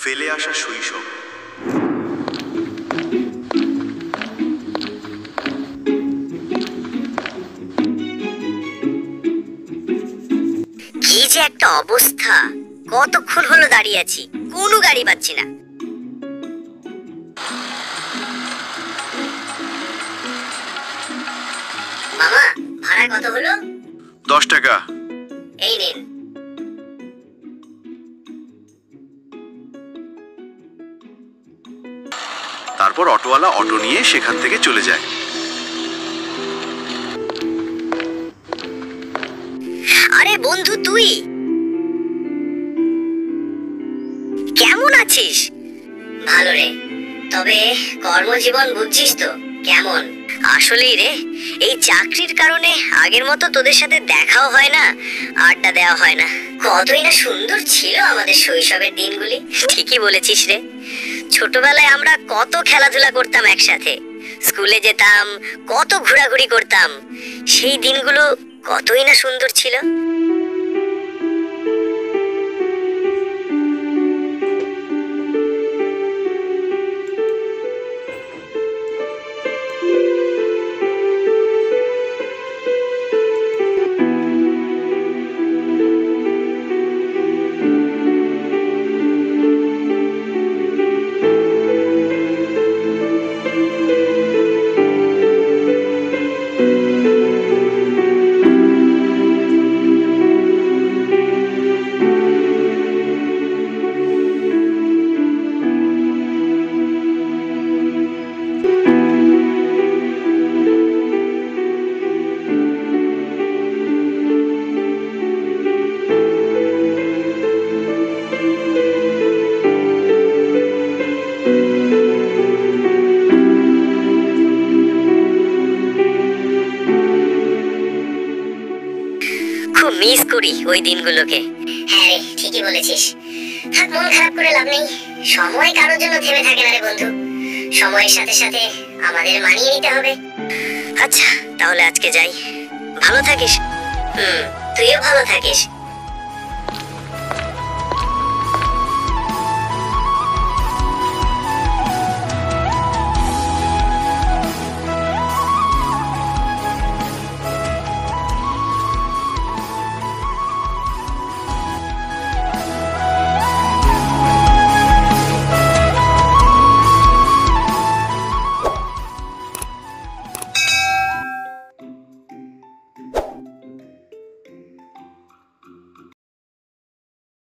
ফেলে আসা শৈশব। কি যে একটা অবস্থা, কতক্ষণ হলো দাঁড়িয়ে আছি, কোনো গাড়ি পাচ্ছি না। মামা, ভাড়া কত হলো? 10 টাকা। এই নিন। তারপর অটোওয়ালা অটো নিয়ে সেখান থেকে চলে যায়। আরে বন্ধু, তুই কেমন আছিস? ভালো রে, তবে কর্মজীবন বুঝছিস তো কেমন? আসলেই রে, এই চাকরির কারণে আগের মতো তোদের সাথে দেখাও হয় না, আড্ডা দেওয়া হয় না। কতই না সুন্দর ছিল আমাদের শৈশবের দিনগুলি। ঠিকই বলেছিস রে, ছোটবেলায় আমরা কত খেলাধুলা করতাম একসাথে, স্কুলে যেতাম, কত ঘোরাঘুরি করতাম। সেই দিনগুলো কতই না সুন্দর ছিল। খুব মিস করি ওই দিনগুলোকে। হ্যাঁ রে, ঠিকই বলেছিস। থাক, মন খারাপ করে লাভ নেই। সময় কারোর জন্য থেমে থাকে না রে বন্ধু, সময়ের সাথে সাথে আমাদের মানিয়ে নিতে হবে। আচ্ছা, তাহলে আজকে যাই। ভালো থাকিস। তুইও ভালো থাকিস।